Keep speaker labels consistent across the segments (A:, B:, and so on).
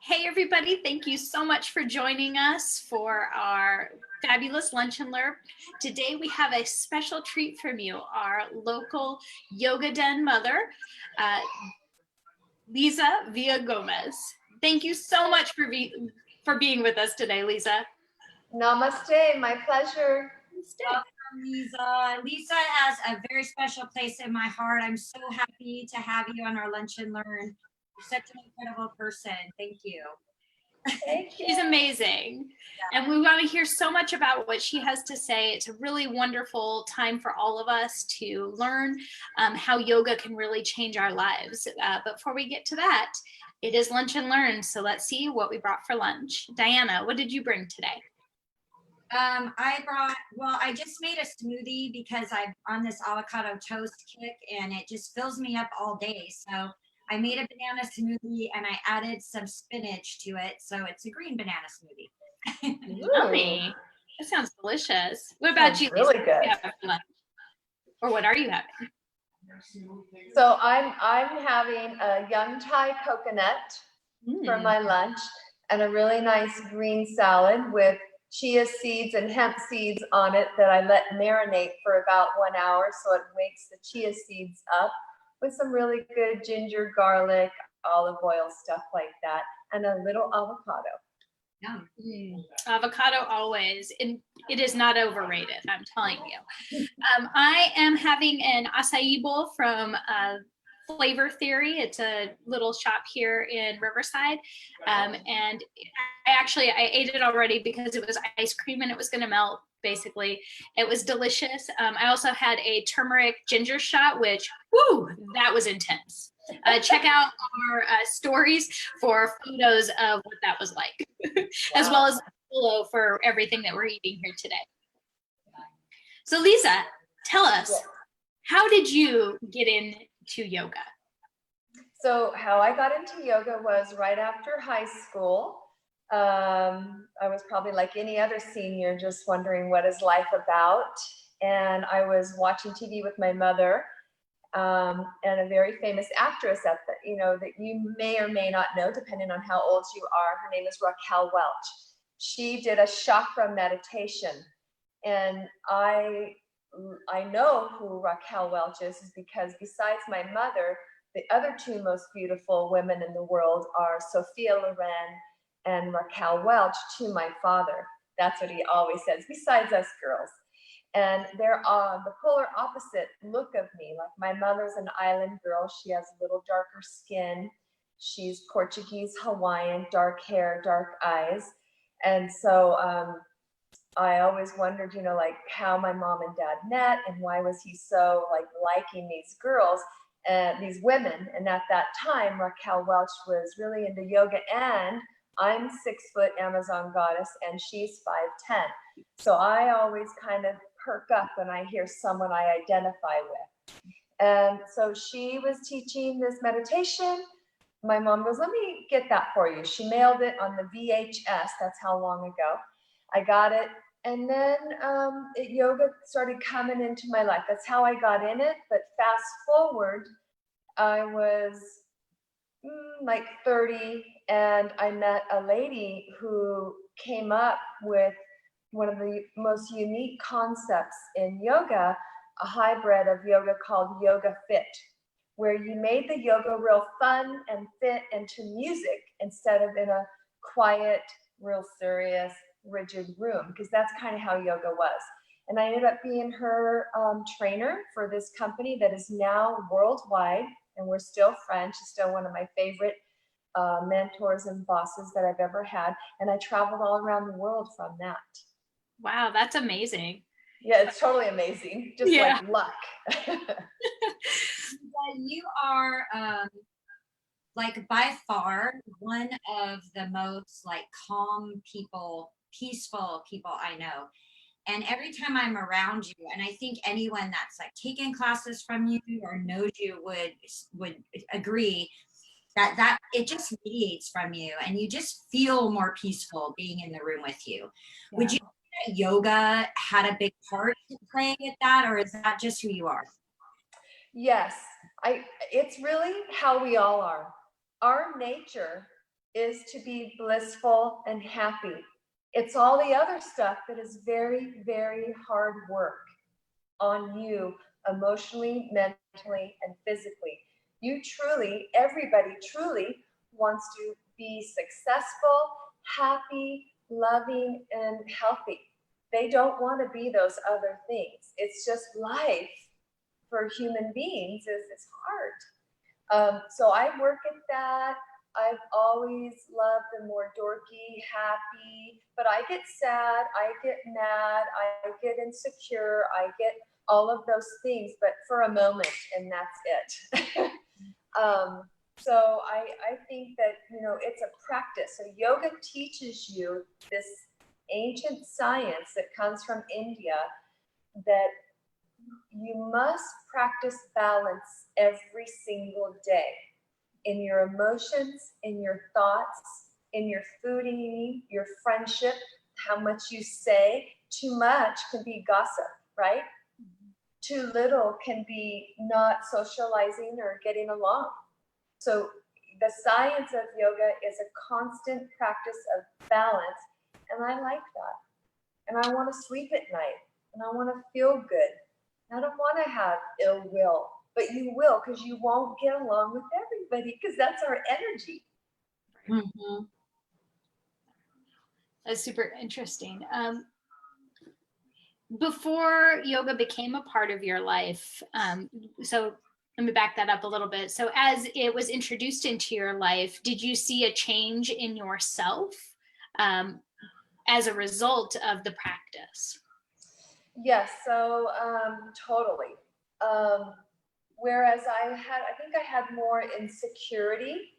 A: Hey everybody, thank you so much for joining us for our fabulous lunch and learn. Today we have a special treat from you, our local yoga den mother, uh, Leeza Villagomez. Thank you so much for being with us today, Leeza.
B: Namaste, my pleasure.
C: Welcome, Leeza. Leeza has a very special place in my heart. I'm so happy to have you on our Lunch and Learn. You're such an incredible person. Thank you.
B: Thank you.
A: She's amazing. Yeah. And we want to hear so much about what she has to say. It's a really wonderful time for all of us to learn how yoga can really change our lives. But before we get to that, it is Lunch and Learn. So let's see what we brought for lunch. Diana, what did you bring today?
C: I just made a smoothie because I'm on this avocado toast kick and it just fills me up all day. So I made a banana smoothie and I added some spinach to it. So it's a green banana smoothie.
A: Yummy. That sounds delicious. What about you?
B: Really good.
A: Or what are you having?
B: So I'm having a young Thai coconut for my lunch and a really nice green salad with chia seeds and hemp seeds on it that I let marinate for about 1 hour so it wakes the chia seeds up with some really good ginger, garlic, olive oil, stuff like that, and a little avocado.
A: Yum. Avocado always, and it is not overrated, I'm telling you. I am having an acai bowl from Flavor Theory. It's a little shop here in Riverside, and I ate it already because it was ice cream and it was going to melt. Basically, it was delicious. I also had a turmeric ginger shot, which that was intense. Check out our stories for photos of what that was like, as well as below for everything that we're eating here today. So Leeza, tell us, how did you get into yoga?
B: So how I got into yoga was right after high school. I was probably like any other senior, just wondering what is life about. And I was watching TV with my mother and a very famous actress that you may or may not know, depending on how old you are. Her name is Raquel Welch. She did a chakra meditation. And I know who Raquel Welch is because besides my mother, the other two most beautiful women in the world are Sophia Loren and Raquel Welch to my father. That's what he always says, besides us girls. And they're the polar opposite look of me. Like my mother's an island girl. She has a little darker skin. She's Portuguese, Hawaiian, dark hair, dark eyes. And so I always wondered, like how my mom and dad met and why was he so liking these girls and these women. And at that time, Raquel Welch was really into yoga, and I'm 6 foot Amazon goddess and she's 5'10". So I always kind of perk up when I hear someone I identify with. And so she was teaching this meditation. My mom goes, let me get that for you. She mailed it on the VHS. That's how long ago. I got it. And then yoga started coming into my life. That's how I got in it. But fast forward, I was like 30 and I met a lady who came up with one of the most unique concepts in yoga, a hybrid of yoga called Yoga Fit, where you made the yoga real fun and fit and to music instead of in a quiet, real serious, rigid room, because that's kind of how yoga was. And I ended up being her trainer for this company that is now worldwide, and we're still friends. She's still one of my favorite mentors and bosses that I've ever had. And I traveled all around the world from that.
A: Wow, that's amazing.
B: Yeah, it's totally amazing. Just like luck.
C: You are by far one of the most calm people, peaceful people I know. And every time I'm around you, and I think anyone that's taken classes from you or knows you would agree that it just radiates from you and you just feel more peaceful being in the room with you. Yeah. Would you say that yoga had a big part to play at that, or is that just who you are?
B: Yes, it's really how we all are. Our nature is to be blissful and happy. It's all the other stuff that is very, very hard work on you emotionally, mentally, and physically. You truly, everybody truly wants to be successful, happy, loving, and healthy. They don't want to be those other things. It's just life for human beings is hard. So I work at that. I've always loved the more dorky, happy, but I get sad, I get mad, I get insecure, I get all of those things, but for a moment, and that's it. So I think that, you know, it's a practice. So yoga teaches you this ancient science that comes from India, that you must practice balance every single day in your emotions, in your thoughts, in your food eating, your friendship, how much you say. Too much can be gossip, right? Too little can be not socializing or getting along. So the science of yoga is a constant practice of balance, and I like that. And I want to sleep at night, and I want to feel good. I don't want to have ill will, but you will, because you won't get along with everybody, because that's our energy.
C: Mhm.
A: That's super interesting. Before yoga became a part of your life, so let me back that up a little bit. So as it was introduced into your life, did you see a change in yourself as a result of the practice?
B: Yes, so totally. Whereas I think I had more insecurity,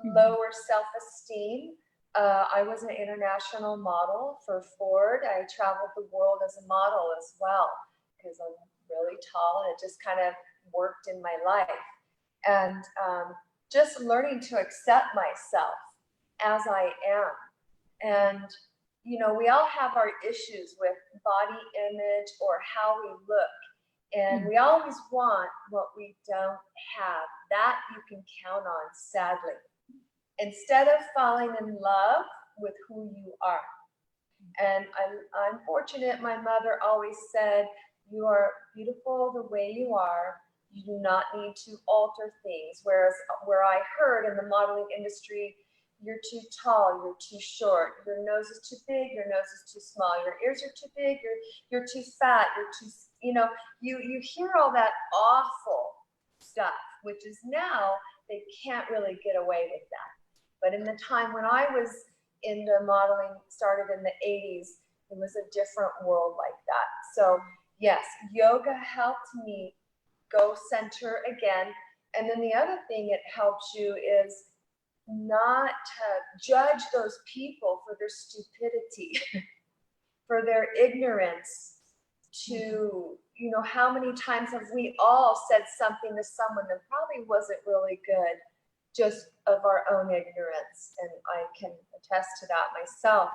B: lower self-esteem. I was an international model for Ford. I traveled the world as a model as well, because I'm really tall, and it just kind of worked in my life. And just learning to accept myself as I am. And, you know, we all have our issues with body image or how we look. And we always want what we don't have. That you can count on, sadly. Instead of falling in love with who you are. And I'm fortunate, my mother always said, you are beautiful the way you are. You do not need to alter things. Whereas where I heard in the modeling industry, you're too tall, you're too short, your nose is too big, your nose is too small, your ears are too big, you're too fat, you're too, you know, you hear all that awful stuff, which is now they can't really get away with that. But in the time when I was into modeling, started in the 80s, it was a different world like that. So yes, yoga helped me go center again. And then the other thing it helps you is not to judge those people for their stupidity, for their ignorance, to, you know, how many times have we all said something to someone that probably wasn't really good, just of our own ignorance, and I can attest to that myself.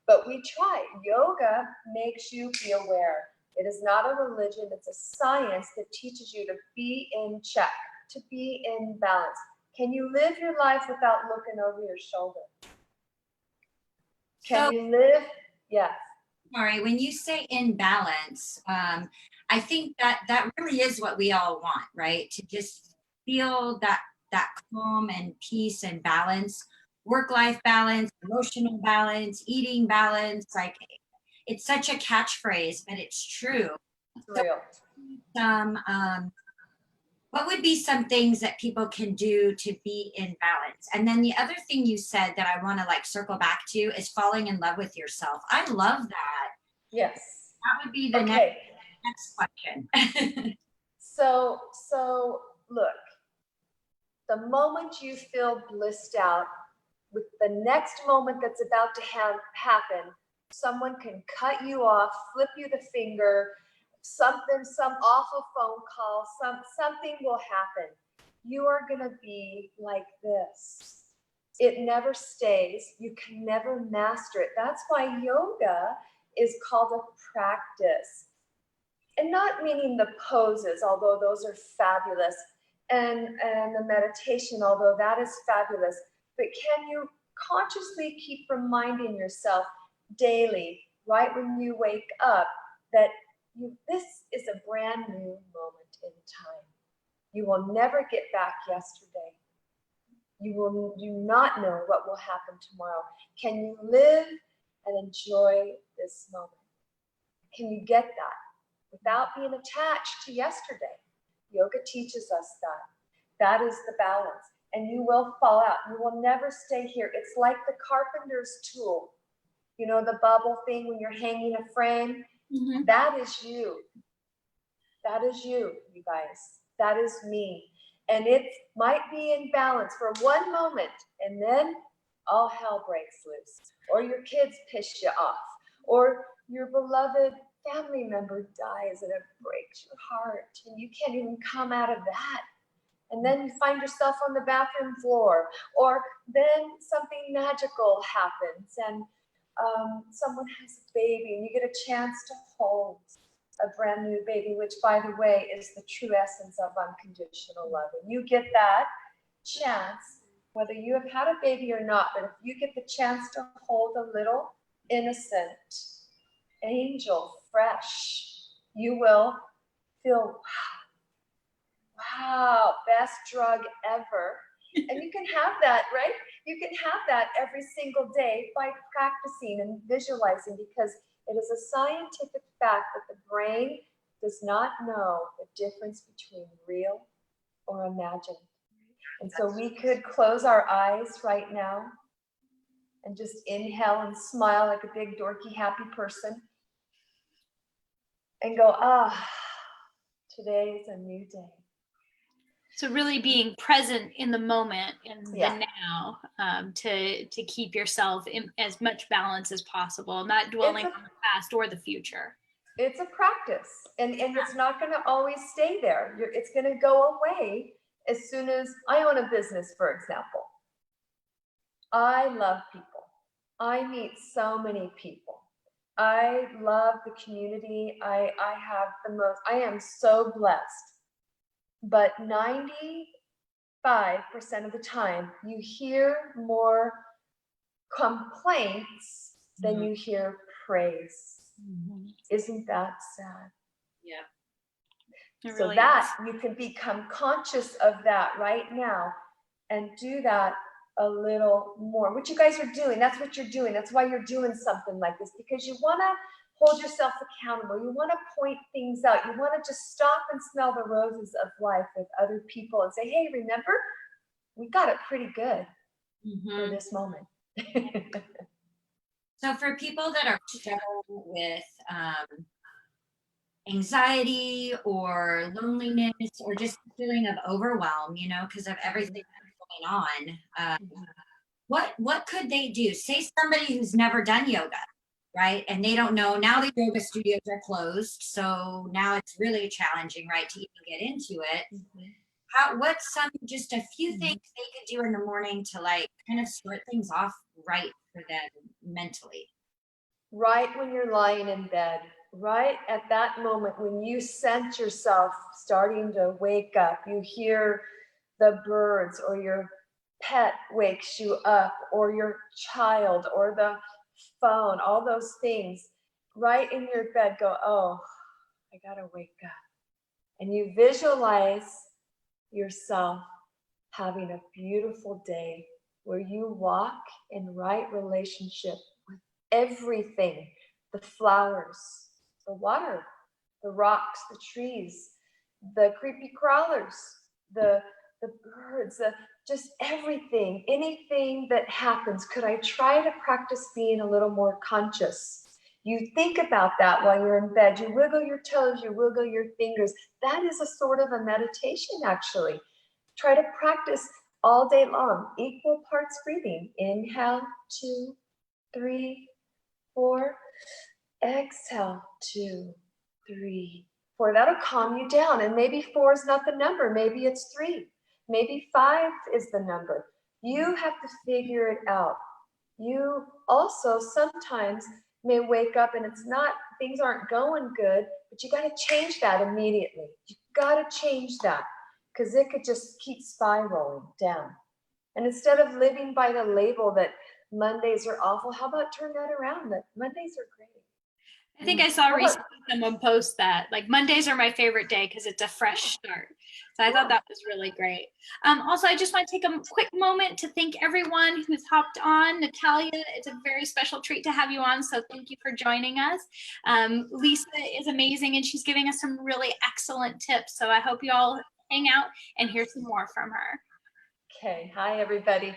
B: But we try. Yoga makes you be aware. It is not a religion, it's a science that teaches you to be in check, to be in balance. Can you live your life without looking over your shoulder? Can you live? Yes.
C: Sorry, when you say in balance, I think that really is what we all want, right? To just feel that calm and peace and balance, work-life balance, emotional balance, eating balance. Like, it's such a catchphrase, but it's true.
B: It's real.
C: What would be some things that people can do to be in balance? And then the other thing you said that I want to like circle back to is falling in love with yourself. I love that.
B: Yes.
C: That would be the next question.
B: So look, the moment you feel blissed out, with the next moment that's about to happen, someone can cut you off, flip you the finger, some awful phone call, something will happen. You are gonna be like this. It never stays. You can never master it. That's why yoga is called a practice. And not meaning the poses, although those are fabulous, and the meditation, although that is fabulous. But can you consciously keep reminding yourself daily, right when you wake up, that this is a brand new moment in time. You will never get back yesterday. You will do not know what will happen tomorrow. Can you live and enjoy this moment? Can you get that without being attached to yesterday? Yoga teaches us that. That is the balance. And you will fall out. You will never stay here. It's like the carpenter's tool. You know, the bubble thing when you're hanging a frame?
A: Mhm.
B: That is you. That is you, you guys. That is me. And it might be in balance for one moment, and then all hell breaks loose. Or your kids piss you off. Or your beloved family member dies and it breaks your heart. And you can't even come out of that. And then you find yourself on the bathroom floor. Or then something magical happens and someone has a baby and you get a chance to hold a brand new baby, which, by the way, is the true essence of unconditional love. And you get that chance, whether you have had a baby or not, but if you get the chance to hold a little innocent angel fresh, you will feel, wow, best drug ever. And you can have that, right? You can have that every single day by practicing and visualizing, because it is a scientific fact that the brain does not know the difference between real or imagined. And so we could close our eyes right now and just inhale and smile like a big dorky happy person and go, today is a new day.
A: So really being present in the moment, in
B: Yeah.
A: the now, to keep yourself in as much balance as possible, not dwelling on the past or the future.
B: It's a practice, and it's not going to always stay there. It's going to go away as soon as I own a business, for example. I love people. I meet so many people. I love the community. I am so blessed. But 95% of the time, you hear more complaints than you hear praise. Isn't that sad?
C: Yeah.
A: It really
B: that
A: is.
B: you can become conscious of that right now and do that a little more, which you guys are doing. That's what you're doing. That's why you're doing something like this, because you want to hold yourself accountable. You want to point things out. You want to just stop and smell the roses of life with other people and say, hey, remember, we got it pretty good for this moment.
C: So for people that are struggling with anxiety or loneliness or just feeling of overwhelm, you know, because of everything that's going on, what could they do? Say somebody who's never done yoga, right? And they don't know, now the yoga studios are closed, so now it's really challenging, right, to even get into it. What's just a few things they could do in the morning to like kind of start things off right for them mentally?
B: Right when you're lying in bed, right at that moment when you sense yourself starting to wake up, you hear the birds or your pet wakes you up or your child or the phone, all those things, right in your bed, go, oh, I gotta wake up. And you visualize yourself having a beautiful day where you walk in right relationship with everything, the flowers, the water, the rocks, the trees, the creepy crawlers, the birds, just everything, anything that happens. Could I try to practice being a little more conscious? You think about that while you're in bed. You wiggle your toes, you wiggle your fingers. That is a sort of a meditation, actually. Try to practice all day long, equal parts breathing. Inhale, 2, 3, 4. Exhale, 2, 3, 4. That'll calm you down. And maybe 4 is not the number. Maybe it's 3. Maybe 5 is the number. You have to figure it out. You also sometimes may wake up and things aren't going good, but you got to change that immediately. You got to change that, because it could just keep spiraling down. And instead of living by the label that Mondays are awful, how about turn that around, that Mondays are great?
A: I think I saw
B: How about-
A: recently someone post that, like, Mondays are my favorite day because it's a fresh start. So I thought that was really great. Also, I just want to take a quick moment to thank everyone who's hopped on. Natalia, it's a very special treat to have you on, so thank you for joining us. Leeza is amazing, and she's giving us some really excellent tips. So I hope you all hang out and hear some more from her.
B: Okay, hi everybody.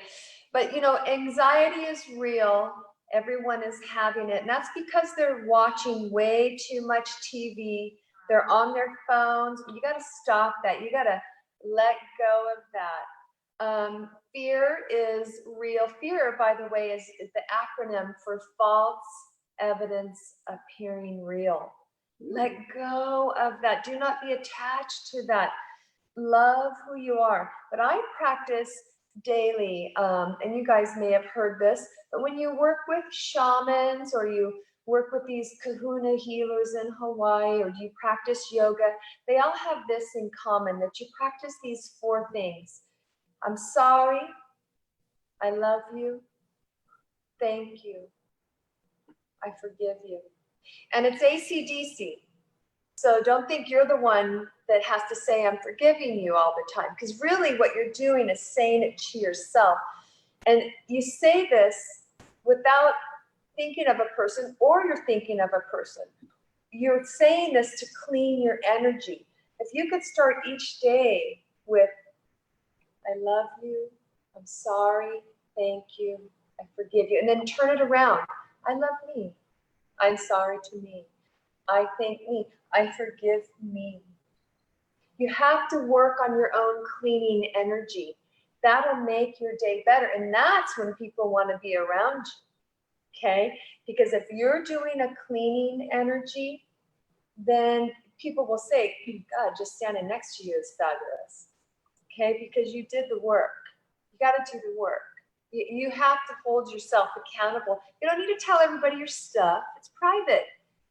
B: But you know, anxiety is real. Everyone is having it, and that's because they're watching way too much TV. They're on their phones. You got to stop that. You got to let go of that. Fear is real. Fear, by the way, is the acronym for false evidence appearing real. Let go of that. Do not be attached to that. Love who you are. But I practice daily, and you guys may have heard this, but when you work with shamans or you work with these kahuna healers in Hawaii, or you practice yoga, they all have this in common, that you practice these 4 things. I'm sorry, I love you, thank you, I forgive you. And it's AC/DC. So don't think you're the one that has to say, I'm forgiving you all the time, because really what you're doing is saying it to yourself. And you say this without thinking of a person, or you're thinking of a person. You're saying this to clean your energy. If you could start each day with, I love you, I'm sorry, thank you, I forgive you, and then turn it around. I love me, I'm sorry to me, I thank me, I forgive me. You have to work on your own cleaning energy. That'll make your day better. And that's when people want to be around you. Okay? Because if you're doing a cleaning energy, then people will say, God, just standing next to you is fabulous. Okay? Because you did the work. You got to do the work. You have to hold yourself accountable. You don't need to tell everybody your stuff. It's private.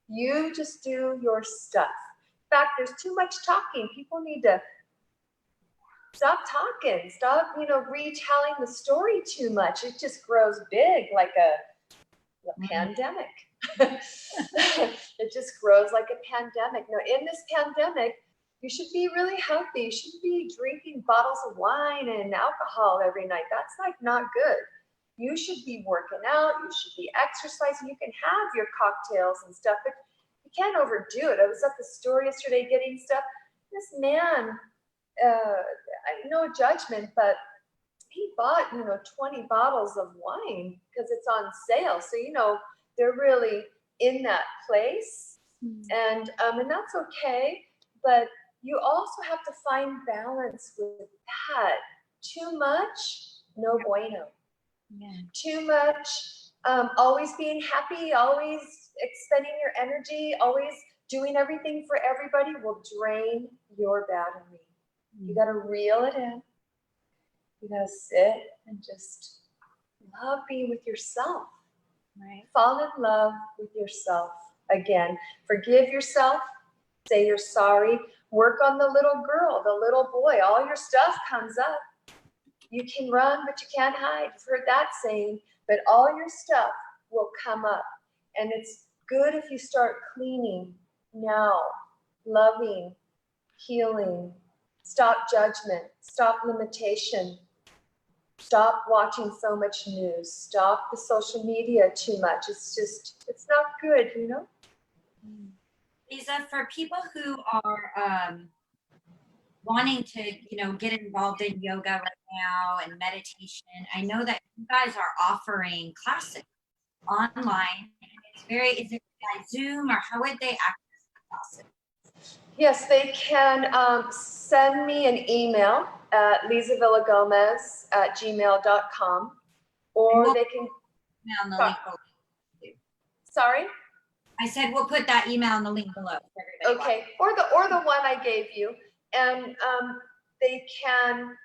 B: You just do your stuff. In fact, there's too much talking. People need to stop talking. Stop, retelling the story too much. It just grows big like a pandemic. It just grows like a pandemic. Now, in this pandemic, you should be really healthy. You shouldn't be drinking bottles of wine and alcohol every night. That's like not good. You should be working out. You should be exercising. You can have your cocktails and stuff, but you can't overdo it. I was at the store yesterday getting stuff. This man, no judgment, but he bought, 20 bottles of wine because it's on sale. So, they're really in that place, and that's okay. But you also have to find balance with that. Too much, no bueno.
A: Yeah.
B: Too much, always being happy, always expending your energy, always doing everything for everybody will drain your battery. You got to reel it in. You got to sit and just love being with yourself.
A: Right.
B: Fall in love with yourself again. Forgive yourself. Say you're sorry. Work on the little girl, the little boy. All your stuff comes up. You can run, but you can't hide. You've heard that saying, but all your stuff will come up. And it's good if you start cleaning now, loving, healing. Stop judgment. Stop limitation. Stop watching so much news. Stop the social media too much. It's not good,
C: Leeza, for people who are wanting to, get involved in yoga right now and meditation, I know that you guys are offering classes online. Is it by Zoom, or how would they access the classes?
B: Yes, they can send me an email at leezavillagomez@gmail.com, or they can.
C: On the link below.
B: Sorry?
C: I said we'll put that email in the link below for everybody.
B: Okay, or the one I gave you, and they can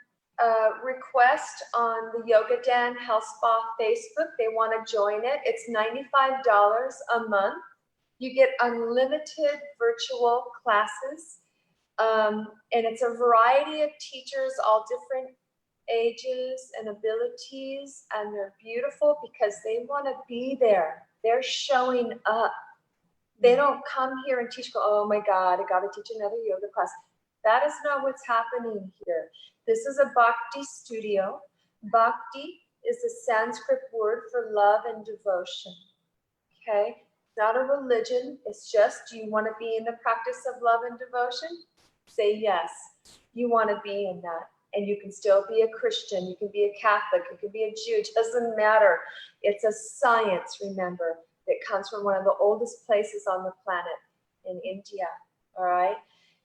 B: request on the Yoga Den Health Spa Facebook. They want to join it. It's $95 a month. You get unlimited virtual classes, and it's a variety of teachers, all different ages and abilities, and they're beautiful because they want to be there. They're showing up. They don't come here and teach, go, oh my God, I got to teach another yoga class. That is not what's happening here. This is a bhakti studio. Bhakti is a Sanskrit word for love and devotion. Okay? It's not a religion. It's just, do you want to be in the practice of love and devotion? Say yes. You want to be in that. And you can still be a Christian. You can be a Catholic. You can be a Jew. It doesn't matter. It's a science, remember, that comes from one of the oldest places on the planet in India. All right?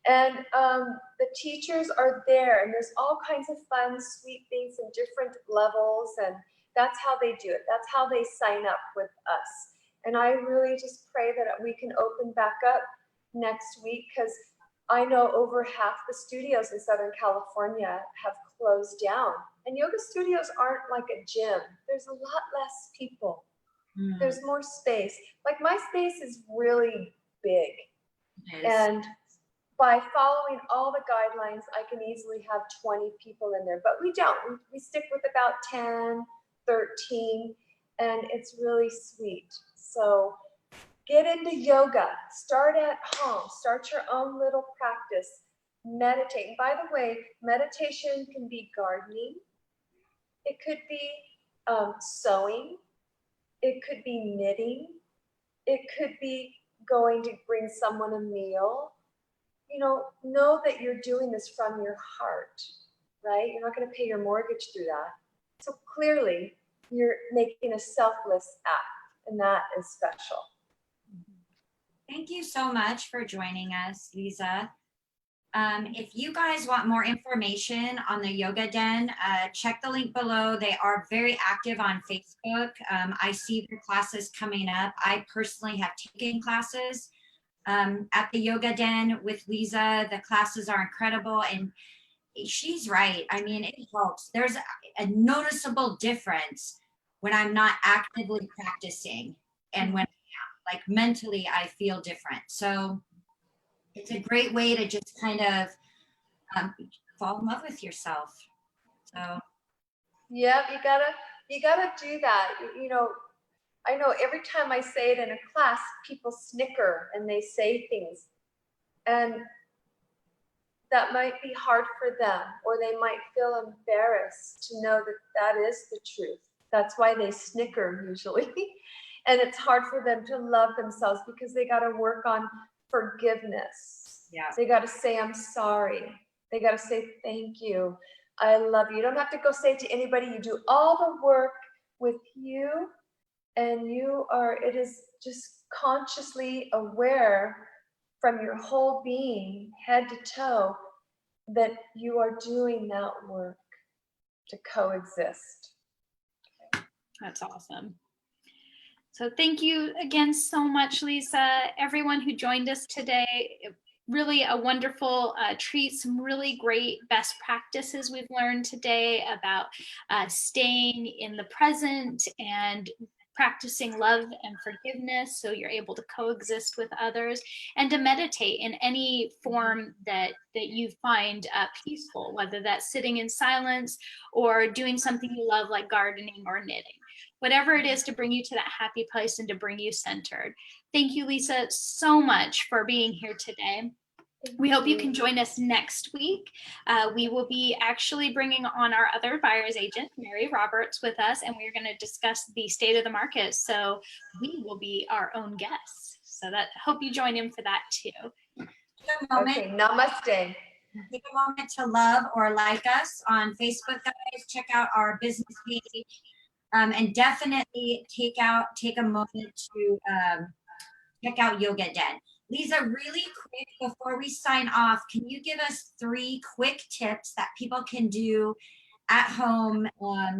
B: And the teachers are there, and there's all kinds of fun, sweet things in different levels, and that's how they do it. That's how they sign up with us. And I really just pray that we can open back up next week, because I know over half the studios in Southern California have closed down. And yoga studios aren't like a gym. There's a lot less people. There's more space. Like my space is really big. And by following all the guidelines, I can easily have 20 people in there, but we don't. We stick with about 10, 13, and it's really sweet. So get into yoga, start at home, start your own little practice, meditate. And by the way, meditation can be gardening. It could be sewing. It could be knitting. It could be going to bring someone a meal. You know that you're doing this from your heart, right? You're not going to pay your mortgage through that. So clearly, you're making a selfless act, and that is special.
C: Thank you so much for joining us, Leeza. If you guys want more information on the Yoga Den, check the link below. They are very active on Facebook. I see their classes coming up. I personally have taken classes at the Yoga Den with Leeza. The classes are incredible, and she's right. I mean, it helps. There's a noticeable difference when I'm not actively practicing, and when I am, like mentally, I feel different. So it's a great way to just kind of fall in love with yourself. So
B: yeah, you gotta do that. I know every time I say it in a class, people snicker and they say things, and that might be hard for them, or they might feel embarrassed to know that that is the truth. That's why they snicker usually. And it's hard for them to love themselves because they got to work on forgiveness.
C: Yeah.
B: They got to say, I'm sorry. They got to say, thank you. I love you. You don't have to go say it to anybody. You do all the work with you, and it is just consciously aware from your whole being, head to toe, that you are doing that work to coexist.
A: That's awesome. So thank you again so much, Leeza. Everyone who joined us today, really a wonderful treat, some really great best practices we've learned today about staying in the present and practicing love and forgiveness so you're able to coexist with others, and to meditate in any form that you find peaceful, whether that's sitting in silence or doing something you love like gardening or knitting. Whatever it is to bring you to that happy place and to bring you centered. Thank you, Leeza, so much for being here today. We hope you can join us next week. We will be actually bringing on our other buyer's agent, Mary Roberts, with us, and we're going to discuss the state of the market. So we will be our own guests. So hope you join in for that too.
B: Okay, namaste.
C: Take a moment to love or like us on Facebook, guys. Check out our business page, and definitely take a moment to check out Yoga Den. Leeza, really quick before we sign off, can you give us 3 quick tips that people can do at home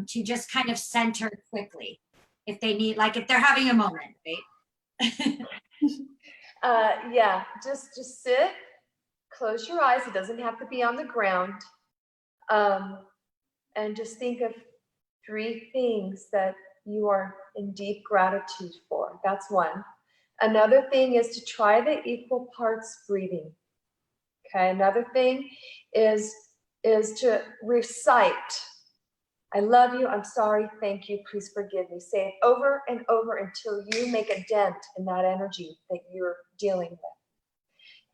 C: to just kind of center quickly if they need, like if they're having a moment, right?
B: Yeah, just sit, close your eyes. It doesn't have to be on the ground. And just think of 3 things that you are in deep gratitude for. That's one. Another thing is to try the equal parts breathing. Okay, another thing is to recite I love you. I'm sorry. Thank you. Please forgive me. Say it over and over until you make a dent in that energy that you're dealing with.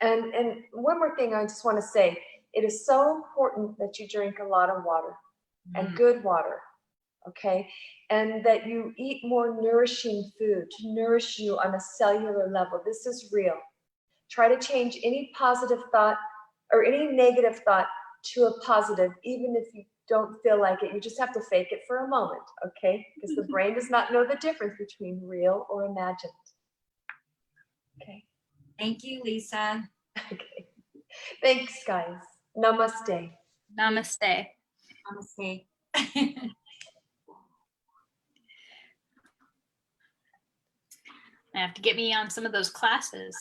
B: And one more thing I just want to say, it is so important that you drink a lot of water and good water, okay? And that you eat more nourishing food to nourish you on a cellular level. This is real. Try to change any positive thought or any negative thought to a positive, even if you don't feel like it. You just have to fake it for a moment, okay? Because the brain does not know the difference between real or imagined. Okay.
C: Thank you, Leeza.
B: Okay. Thanks, guys. Namaste.
A: Namaste.
C: Namaste.
A: I have to get me on some of those classes.